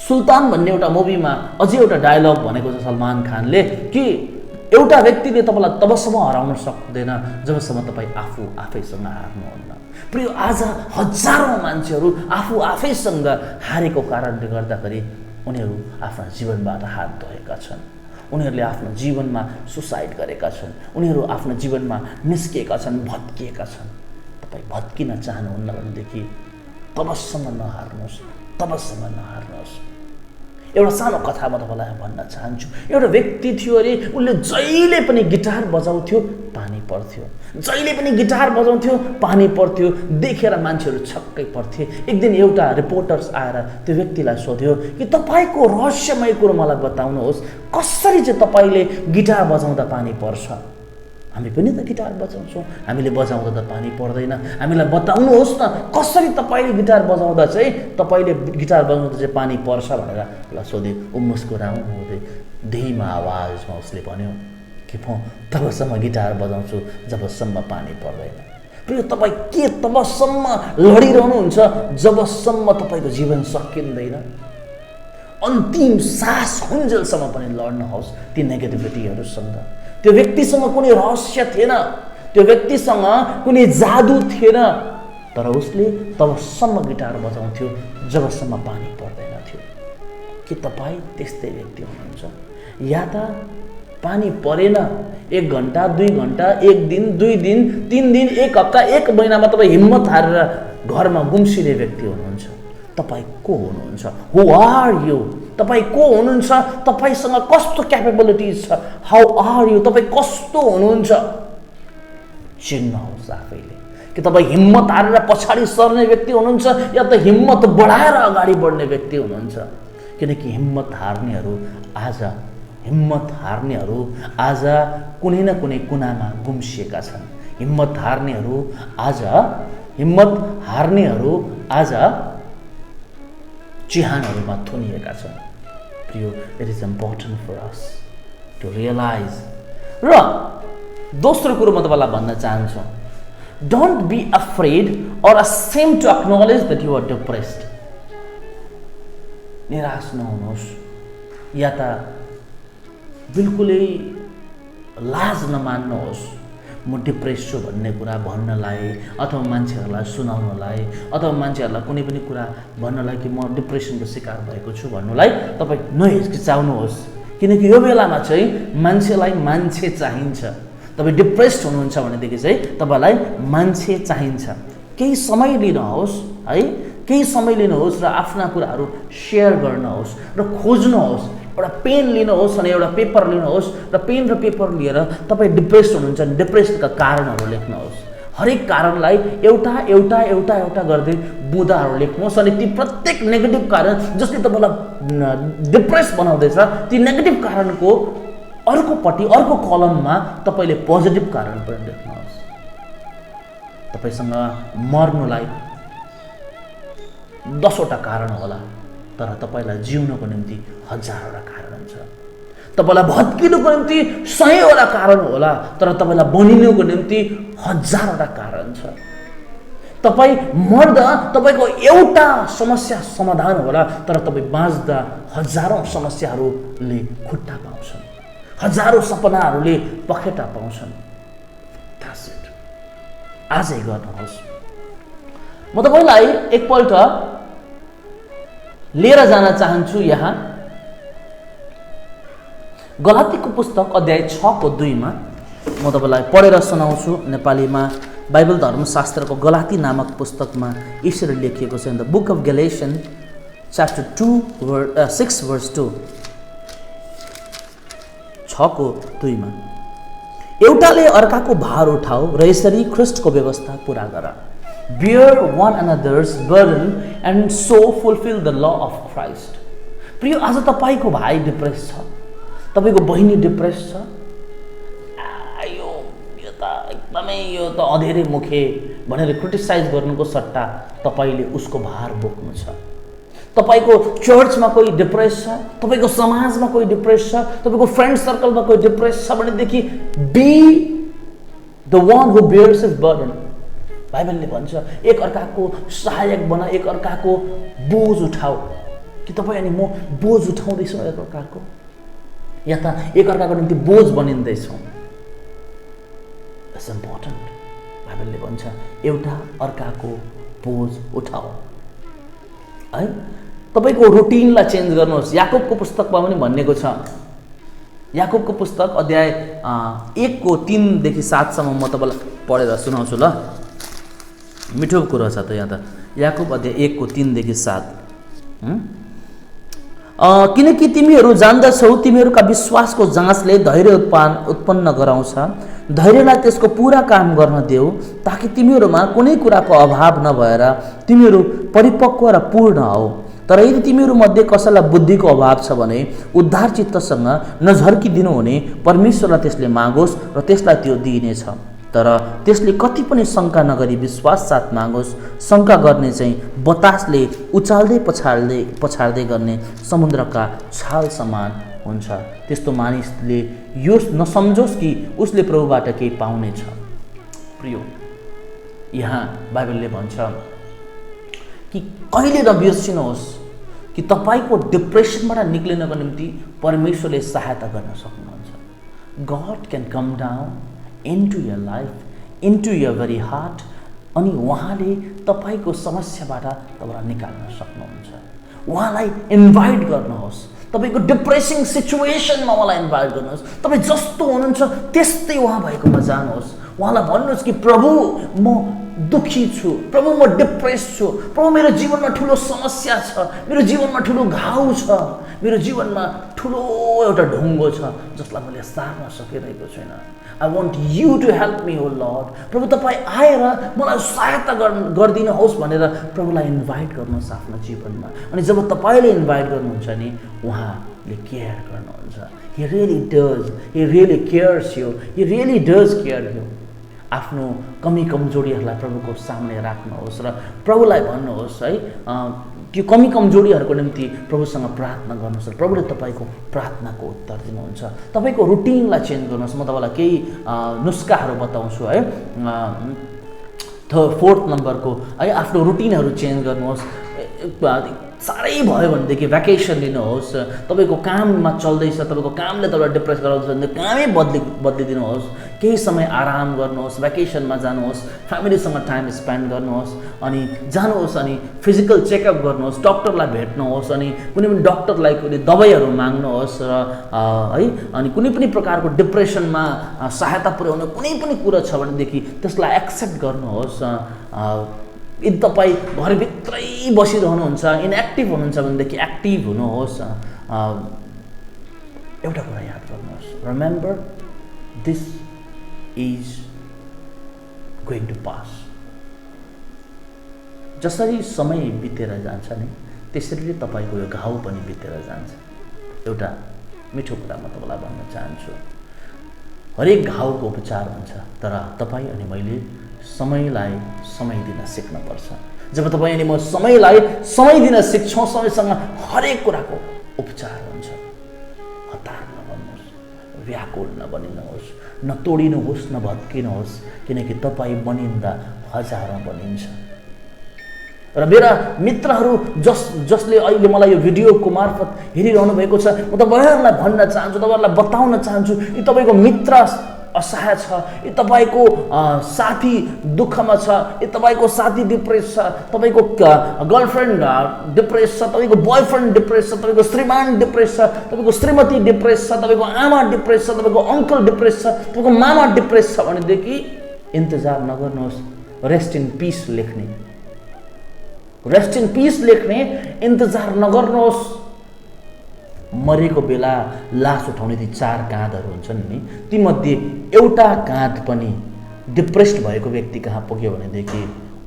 सुल्तान भन्ने एउटा मुभीमा अझै एउटा डायलग भनेको छ सलमान खानले कि एउटा व्यक्तिले तपाईँलाई तबसम्म हराउन सक्दैन जबसम्म तपाईँ आफैसँग हार्नुहुन्न। प्रिय, आज हजारौँ मान्छेहरू आफैसँग हारेको कारणले गर्दाखेरि उनीहरू आफ्ना जीवनबाट हात धोएका छन्, उनीहरूले आफ्नो जीवनमा सुसाइड गरेका छन्, उनीहरू आफ्नो जीवनमा निस्किएका छन्, भत्किएका छन्। तपाईँ भत्किन चाहनुहुन्न भनेदेखि तबसम्म नहार्नुहोस्, तबसम्म नहार्नुहोस्। एउटा सानो कथा म तपाईँलाई भन्न चाहन्छु। एउटा व्यक्ति थियो अरे, उसले जहिले पनि गिटार बजाउँथ्यो, पानी पर्थ्यो, जहिले पनि गिटार बजाउँथ्यो, पानी पर्थ्यो। देखेर मान्छेहरू छक्कै पर्थे। एक दिन एउटा रिपोर्टर्स आएर त्यो व्यक्तिलाई सोध्यो कि तपाईँको रहस्यमय कुरो मलाई बताउनुहोस्, कसरी चाहिँ तपाईँले गिटार बजाउँदा पानी पर्छ? हामी पनि त गिटार बजाउँछौँ, हामीले बजाउँदा त पानी पर्दैन, हामीलाई बताउनुहोस् न कसरी तपाईँले गिटार बजाउँदा चाहिँ तपाईँले गिटार बजाउँदा चाहिँ पानी पर्छ भनेर उसलाई सोधे। ऊ मुस्कुराउनु हुँदै धीमा आवाजमा उसले भन्यो कि म तबसम्म गिटार बजाउँछु जबसम्म पानी पर्दैन। प्रिय, तपाईँ के तबसम्म लडिरहनुहुन्छ जबसम्म तपाईँको जीवन सकिँदैन? अन्तिम सास हुन्जेलसम्म पनि लड्नुहोस् ती नेगेटिभिटीहरूसँग। त्यो व्यक्तिसँग कुनै रहस्य थिएन, त्यो व्यक्तिसँग कुनै जादु थिएन, तर उसले तबसम्म गिटार बजाउँथ्यो जबसम्म पानी पर्दैन थियो। के तपाईँ त्यस्तै व्यक्ति हुनुहुन्छ? या त पानी परेन, 1 घन्टा 2 घन्टा, 1 दिन 2 दिन 3 दिन 1 हप्ता 1 महिनामा तपाईँ हिम्मत हारेर घरमा गुम्सिने व्यक्ति हुनुहुन्छ। तपाईँ को हुनुहुन्छ? Who are you? तपाईँ को हुनुहुन्छ? तपाईँसँग कस्तो क्यापेबिलिटिज छ? How are you? तपाईँ कस्तो हुनुहुन्छ? चिन्नुहोस् आफैले कि तपाईँ हिम्मत हारेर पछाडि सर्ने व्यक्ति हुनुहुन्छ या त हिम्मत बढाएर अगाडि बढ्ने व्यक्ति हुनुहुन्छ। किनकि हिम्मत हार्नेहरू आज कुनै न कुनै कुनामा गुम्सिएका छन्। हिम्मत हार्नेहरू आज चिहानहरूमा थुनिएका छन्। प्रियो, it is important for us to realise. र दोस्रो कुरो म तपाईँलाई भन्न चाहन्छु, don't be afraid or ashamed to acknowledge that you are depressed. निराश नहुनुहोस् या त बिल्कुलै लाज नमान्नुहोस् म डिप्रेस छु भन्ने कुरा भन्नलाई, अथवा मान्छेहरूलाई सुनाउनलाई, अथवा मान्छेहरूलाई कुनै पनि कुरा भन्नलाई कि म डिप्रेसनको शिकार भएको छु भन्नुलाई तपाईँ नहिचकिचाउनुहोस्। किनकि यो बेलामा चाहिँ मान्छेलाई मान्छे चाहिन्छ। तपाईँ डिप्रेस्ड हुनुहुन्छ भनेदेखि चाहिँ तपाईँलाई मान्छे चाहिन्छ। केही समय लिनुहोस् है, केही समय लिनुहोस् र आफ्ना कुराहरू सेयर गर्नुहोस् र खोज्नुहोस्। एउटा पेन लिनुहोस् अनि एउटा पेपर लिनुहोस् र पेन र पेपर लिएर तपाईँ डिप्रेस्ड हुनुहुन्छ भने डिप्रेसनका कारणहरू लेख्नुहोस्। हरेक कारणलाई एउटा एउटा एउटा एउटा गर्दै बुँदाहरू लेख्नुहोस् अनि ती प्रत्येक नेगेटिभ कारण जसले तपाईँलाई डिप्रेस बनाउँदैछ ती नेगेटिभ कारणको अर्कोपट्टि अर्को कलममा तपाईँले पोजिटिभ कारण पनि लेख्नुहोस्। तपाईँसँग मर्नुलाई 10वटा कारण होला, तर तपाईँलाई जिउनको निम्ति 1000वटा कारण छ। तपाईँलाई भत्किनुको निम्ति 100वटा कारण होला, तर तपाईँलाई बनिनुको निम्ति 1000वटा कारण छ। तपाईँ मर्दा तपाईँको एउटा समस्या समाधान होला, तर तपाईँ बाँच्दा हजारौँ समस्याहरूले खुट्टा पाउँछन्, हजारौँ सपनाहरूले पखेटा पाउँछन्। That's it। आजै गर्नुहोस्। म तपाईँलाई एकपल्ट लिएर जान चाहन्छु यहाँ गलातीको पुस्तक अध्याय 6:2 मा। म तपाईँलाई पढेर सुनाउँछु नेपालीमा। बाइबल धर्मशास्त्रको गलाती नामक पुस्तकमा यसरी लेखिएको छ। In the book of Galatians chapter 6:2 6:2 मा, एउटाले अर्काको भार उठाऊ र यसरी ख्रीष्टको व्यवस्था पूरा गर। Bear one another's burden and so fulfill the law of Christ। प्रिय, आज तपाईको भाइ डिप्रेस छ, तपाईको बहिनी डिप्रेस छ। यो त अधेरै मुखे भनेर क्रिटिसाइज गर्नुको सट्टा तपाईले उसको भार बोक्नु छ। तपाईको चर्चमा कोही डिप्रेस छ, तपाईको समाजमा कोही डिप्रेस छ, तपाईको फ्रेन्ड सर्कलमा कोही डिप्रेस छ भनेदेखि be the one who bears his burden. बाइबलले भन्छ एक अर्काको सहायक बना, एक अर्काको बोझ उठाऊ। कि तपाईँ अनि म बोझ उठाउँदैछौँ एक अर्काको, या त एक अर्काको निम्ति बोझ बनिँदैछौँ? It's important. बाइबलले भन्छ एउटा अर्काको बोझ उठाऊ है। तपाईँको रुटिनलाई चेन्ज गर्नुहोस्। याकुबको पुस्तकमा पनि भनिएको छ। याकुबको पुस्तक अध्याय 1:3-7 म तपाईँलाई पढेर सुनाउँछु ल। मिठो कुरा छ त यहाँ त। याकुब अध्याय 1:3-7। किनकि तिमीहरू जान्दछौ तिमीहरूका विश्वासको जाँचले धैर्य उत्पन्न गराउँछ। धैर्यलाई त्यसको पूरा काम गर्न देऊ ताकि तिमीहरूमा कुनै कुराको अभाव नभएर तिमीहरू परिपक्व र पूर्ण हौ। तर यदि तिमीहरूमध्ये कसैलाई बुद्धिको अभाव छ भने उद्धार चित्तसँग नझर्किदिनु हुने परमेश्वरलाई त्यसले मागोस् र त्यसलाई त्यो दिइनेछ। तर त्यसले कति पनि शङ्का नगरी विश्वास साथ मागोस्। शङ्का गर्ने चाहिँ बतासले उचाल्दै पछार्दै गर्ने समुद्रका छाल समान हुन्छ। त्यस्तो मानिसले यो नसम्झोस् कि उसले प्रभुबाट केही पाउनेछ। प्रियो, यहाँ बाइबलले भन्छ कि कहिले नबिर्सिनुहोस् कि तपाईँको डिप्रेसनबाट निक्लिनको निम्ति परमेश्वरले सहायता गर्न सक्नुहुन्छ। God can come down into your life, into your very heart, अनि उहाँले तपाईँको समस्याबाट तपाईँलाई निकाल्न सक्नुहुन्छ। उहाँलाई इन्भाइट गर्नुहोस्। तपाईँको डिप्रेसिङ सिचुएसनमा उहाँलाई इन्भाइट गर्नुहोस्। तपाईँ जस्तो हुनुहुन्छ त्यस्तै उहाँ भएकोमा जानुहोस्। उहाँलाई भन्नुहोस् कि प्रभु म दुखी छु, प्रभु म डिप्रेस छु, प्रभु मेरो जीवनमा ठुलो समस्या छ, मेरो जीवनमा ठुलो घाउ छ, मेरो जीवनमा ठुलो एउटा ढुङ्गो छ जसलाई मैले सार्न सकिरहेको छैन। I want you to help me O Lord. प्रभु तपाईँ आएर मलाई सहायता गरिदिनुहोस् भनेर प्रभुलाई इन्भाइट गर्नुहोस् आफ्नो जीवनमा। अनि जब तपाईँले इन्भाइट गर्नुहुन्छ नि उहाँले केयर गर्नुहुन्छ। He really does, he really cares you, he really does care you. आफ्नो कमी कमजोरीहरूलाई प्रभुको सामने राख्नुहोस् र प्रभुलाई भन्नुहोस् है त्यो कमी कमजोरीहरूको निम्ति प्रभुसँग प्रार्थना गर्नुहोस् र प्रभुले तपाईँको प्रार्थनाको उत्तर दिनुहुन्छ। तपाईँको रुटिनलाई चेन्ज गर्नुहोस्। म तपाईँलाई केही नुस्खाहरू बताउँछु है। फोर्थ नम्बरको है आफ्नो रुटिनहरू चेन्ज गर्नुहोस्। साह्रै भयो भनेदेखि भ्याकेसन लिनुहोस्। तपाईँको काममा चल्दैछ, तपाईँको कामले तपाईँलाई डिप्रेस गराउँछ भने कामै बदलिदिनुहोस्। केही समय आराम गर्नुहोस्, भ्याकेसनमा जानुहोस्, फ्यामिलीसँग टाइम स्पेन्ड गर्नुहोस्, अनि जानुहोस् अनि फिजिकल चेकअप गर्नुहोस्, डक्टरलाई भेट्नुहोस्, अनि कुनै पनि डक्टरलाई कुनै दबाईहरू माग्नुहोस् र है अनि कुनै पनि प्रकारको डिप्रेसनमा सहायता पुर्याउने कुनै पनि कुरा छ भनेदेखि त्यसलाई एक्सेप्ट गर्नुहोस्। यदि तपाईँ घरभित्रै बसिरहनुहुन्छ, इनएक्टिभ हुनुहुन्छ भनेदेखि एक्टिभ हुनुहोस्। एउटा कुरा याद गर्नुहोस्, remember this is going to pass. जसरी समय बितेर जान्छ नि त्यसरी नै तपाईँको यो घाउ पनि बितेर जान्छ। एउटा मिठो कुरा म तपाईँलाई भन्न चाहन्छु, हरेक घाउको उपचार हुन्छ, तर तपाईँ अनि मैले समयलाई समय दिन सिक्नुपर्छ। जब तपाईँ अनि म समयलाई समय दिन सिक्छौँ, समयसँग हरेक कुराको उपचार हुन्छ। हतार नबन्नुहोस्, व्याकुल नबनिनुहोस्, नतोडिनुहोस्, नभत्किनुहोस्, किनकि तपाईँ बनिँदा हजारौँ बनिन्छ। र मेरा मित्रहरू जसले अहिले मलाई यो भिडियोको मार्फत हेरिरहनु भएको छ, म तपाईँहरूलाई भन्न चाहन्छु, तपाईँहरूलाई बताउन चाहन्छु, यी तपाईँको मित्र असहाय छ, यी तपाईँको साथी दुःखमा छ, यी तपाईँको साथी डिप्रेस छ, तपाईँको गर्लफ्रेन्ड डिप्रेस छ, तपाईँको बोयफ्रेन्ड डिप्रेस छ, तपाईँको श्रीमान डिप्रेस छ, तपाईँको श्रीमती डिप्रेस छ, तपाईँको आमा डिप्रेस छ, तपाईँको अङ्कल डिप्रेस छ, तपाईँको मामा डिप्रेस छ भनेदेखि इन्तजार नगर्नुहोस्। रेस्ट इन पिस लेख्ने, रेस्ट इन पिस लेख्ने, इन्तजार नगर्नुहोस्। मरेको बेला लास उठाउने ती 4 काँधहरू हुन्छन् नि, तीमध्ये एउटा काँध पनि डिप्रेस्ड भएको व्यक्ति कहाँ पुग्यो भनेदेखि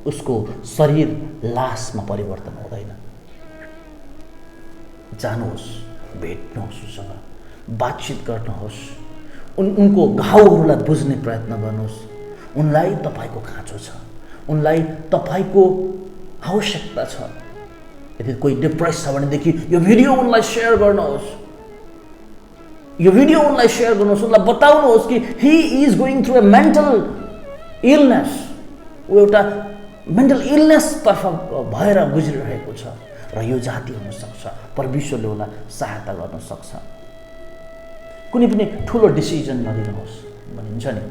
उसको शरीर लासमा परिवर्तन हुँदैन। जानुहोस्, भेट्नुहोस्, उसँग बातचित गर्नुहोस्, उनको घाउहरूलाई बुझ्ने प्रयत्न गर्नुहोस्। उनलाई तपाईँको खाँचो छ, उनलाई तपाईँको आवश्यकता छ। यदि कोही डिप्रेस छ भनेदेखि यो भिडियो उनलाई सेयर गर्नुहोस्, यो भिडियो उनलाई सेयर गर्नुहोस्, उनलाई बताउनुहोस् कि he is going through A mental illness. ऊ एउटा मेन्टल इलनेसतर्फ भएर गुज्रिरहेको छ र यो जाति हुनसक्छ, परमेश्वरले उसलाई सहायता गर्न सक्छ। कुनै पनि ठुलो डिसिजन नलिनुहोस् भनिन्छ नि,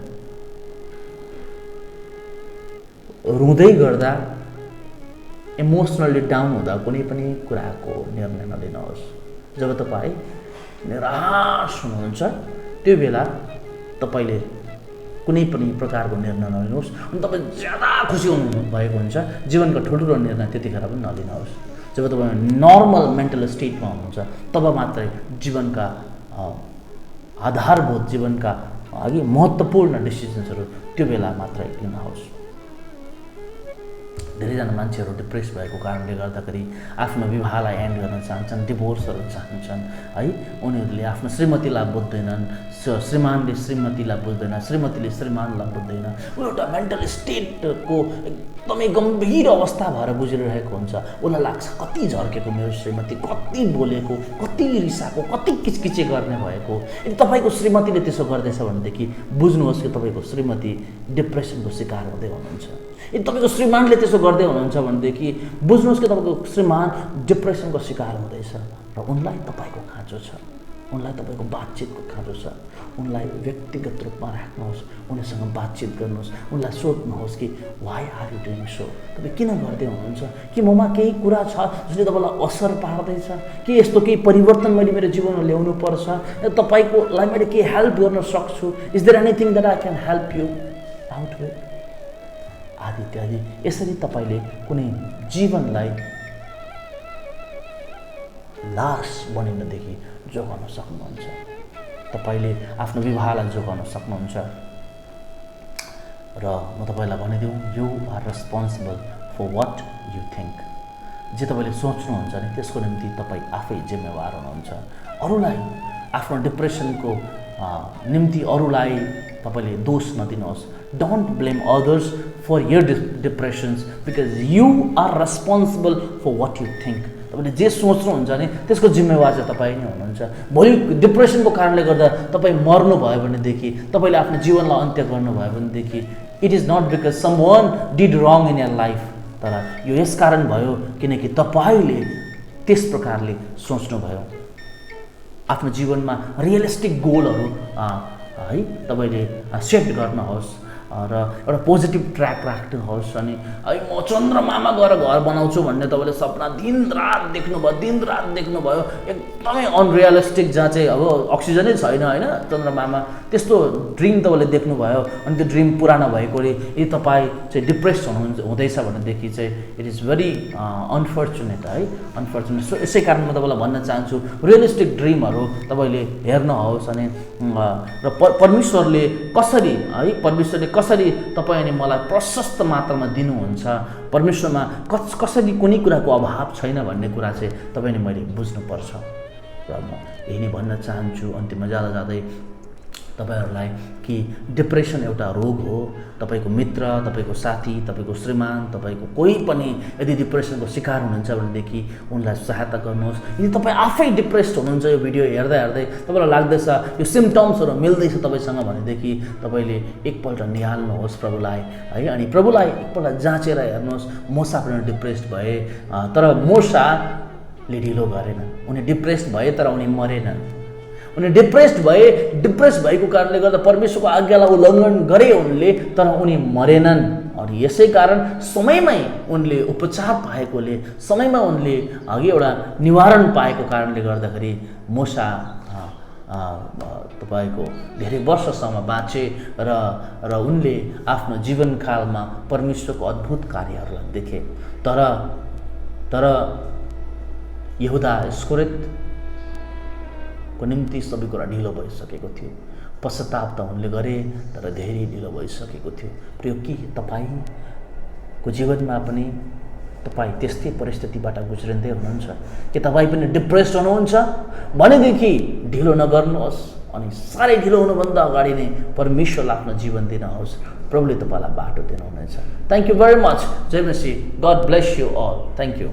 रुँदै गर्दा इमोसनली डाउन हुँदा कुनै पनि कुराको निर्णय नलिनुहोस्। जब तपाईँ निराश हुनुहुन्छ त्यो बेला तपाईँले कुनै पनि प्रकारको निर्णय नलिनुहोस्। अनि तपाईँ ज्यादा खुसी हुनु भएको हुन्छ, जीवनको ठुल्ठुलो निर्णय त्यतिखेर पनि नलिनुहोस्। जब तपाईँ नर्मल मेन्टल स्टेटमा हुनुहुन्छ तब मात्रै जीवनका आधारभूत जीवनका अघि महत्त्वपूर्ण डिसिजन्सहरू त्यो बेला मात्रै लिनुहोस्। धेरैजना मान्छेहरू डिप्रेस भएको कारणले गर्दाखेरि आफ्नो विवाहलाई एन्ड गर्न चाहन्छन्, डिभोर्सहरू चाहन्छन् है। उनीहरूले आफ्नो श्रीमतीलाई बुझ्दैनन्, श्रीमानले श्रीमतीलाई बुझ्दैन, श्रीमतीले श्रीमानलाई बुझ्दैन। ऊ एउटा मेन्टल स्टेटको एकदमै गम्भीर अवस्था भएर गुज्रिरहेको हुन्छ। उसलाई लाग्छ कति झर्केको मेरो श्रीमती, कति बोलेको, कति रिसाएको, कति किचकिचे गर्ने भएको। यदि तपाईँको श्रीमतीले त्यसो गर्दैछ भनेदेखि बुझ्नुहोस् कि तपाईँको श्रीमती डिप्रेसनको शिकार हुँदै हुनुहुन्छ। यदि तपाईँको श्रीमानले त्यसो गर्दै हुनुहुन्छ भनेदेखि बुझ्नुहोस् कि तपाईँको श्रीमान डिप्रेसनको शिकार हुँदैछ र उनलाई तपाईँको खाँचो छ, उनलाई तपाईँको बातचितको खाँचो छ। उनलाई व्यक्तिगत रूपमा राख्नुहोस्, उनीसँग बातचित गर्नुहोस्, उनलाई सोध्नुहोस् कि why are you doing so, तपाईँ किन गर्दै हुनुहुन्छ, कि ममा केही कुरा छ जसले तपाईँलाई असर पार्दैछ, कि यस्तो केही परिवर्तन मैले मेरो जीवनमा ल्याउनु पर्छ, तपाईँकोलाई मैले केही हेल्प गर्न सक्छु, is there anything that I can help you out with आदि इत्यादि। यसरी तपाईँले कुनै जीवनलाई लास बनिनदेखि जोगाउन सक्नुहुन्छ। तपाईँले आफ्नो विवाहलाई जोगाउन सक्नुहुन्छ। र म तपाईँलाई भनिदिउँ, you are responsible for what you think. जे तपाईँले सोच्नुहुन्छ नि त्यसको निम्ति तपाईँ आफै जिम्मेवार हुनुहुन्छ। अरूलाई आफ्नो डिप्रेसनको निम्ति अरूलाई तपाईँले दोष नदिनुहोस्। Don't blame others for your depressions because you are responsible for what you think. तपाईँले जे सोच्नुहुन्छ नि त्यसको जिम्मेवार चाहिँ तपाईँ नै हुनुहुन्छ। भोलि डिप्रेसनको कारणले गर्दा तपाईँ मर्नुभयो भनेदेखि, तपाईँले आफ्नो जीवनलाई अन्त्य गर्नुभयो भनेदेखि it is not because someone did wrong in your life, तर यो यस कारण भयो किनकि तपाईँले त्यस प्रकारले सोच्नुभयो। आफ्नो जीवनमा रियलिस्टिक गोलहरू है तपाईँले सेट गर्नुहोस् र एउटा पोजिटिभ ट्र्याक राख्नुहोस्। अनि है म चन्द्रमामा गएर घर बनाउँछु भन्ने तपाईँले सपना दिनरात देख्नुभयो, एकदमै अनरियलिस्टिक, जहाँ चाहिँ अब अक्सिजनै छैन होइन चन्द्रमामा, त्यस्तो ड्रिम तपाईँले देख्नुभयो। अनि त्यो ड्रिम पुरा नभएकोले यदि तपाईँ चाहिँ डिप्रेस हुँदैछ भनेदेखि चाहिँ इट इज भेरी अनफर्चुनेट है, अनफर्चुनेट। सो यसै कारण म तपाईँलाई भन्न चाहन्छु रियलिस्टिक ड्रिमहरू तपाईँले हेर्नुहोस्। अनि र परमेश्वरले कसरी तपाईँ अनि मलाई प्रशस्त मात्रामा दिनुहुन्छ, परमेश्वरमा कसरी कुनै कुराको अभाव छैन भन्ने कुरा चाहिँ तपाईँले मैले बुझ्नुपर्छ। र म यही नै भन्न चाहन्छु अन्तिममा जाँदै तपाईँहरूलाई कि डिप्रेसन एउटा रोग हो। तपाईँको मित्र, तपाईँको साथी, तपाईँको श्रीमान, तपाईँको कोही पनि यदि डिप्रेसनको शिकार हुनुहुन्छ भनेदेखि उनलाई सहायता गर्नुहोस्। यदि तपाईँ आफै डिप्रेस्ड हुनुहुन्छ, यो भिडियो हेर्दै तपाईँलाई लाग्दैछ यो सिम्टम्सहरू मिल्दैछ तपाईँसँग भनेदेखि तपाईँले एकपल्ट निहाल्नुहोस् प्रभुलाई है। अनि प्रभुलाई एकपल्ट जाँचेर हेर्नुहोस्। मोसा पनि डिप्रेस्ड भए तर मोसाले ढिलो गरेनन्। उनी डिप्रेस्ड भए तर उनी मरेनन्। उनी डिप्रेस भएको कारणले गर्दा परमेश्वरको आज्ञालाई उल्लङ्घन गरे उनले, तर उनी मरेनन्। अनि यसै कारण समयमै उनले उपचार पाएकोले, समयमा उनले अघि एउटा निवारण पाएको कारणले गर्दाखेरि मोसा तपाईँको धेरै वर्षसम्म बाँचे र उनले आफ्नो जीवनकालमा परमेश्वरको अद्भुत कार्यहरूलाई देखे। तर यहुदा इस्करियोत को निम्ति सबै कुरा ढिलो भइसकेको थियो। पश्चाताप त उनले गरे तर धेरै ढिलो भइसकेको थियो। प्रिय, के तपाईँको जीवनमा पनि तपाईँ त्यस्तै परिस्थितिबाट गुज्रिँदै हुनुहुन्छ कि तपाईँ पनि डिप्रेस्ड हुनुहुन्छ भनेदेखि ढिलो नगर्नुहोस्। अनि साह्रै ढिलो हुनुभन्दा अगाडि नै परमेश्वरलाई आफ्नो जीवन दिनुहोस्। प्रभुले तपाईँलाई बाटो दिनुहुनेछ। Thank you very much. जय मसीह। God bless you all. Thank you.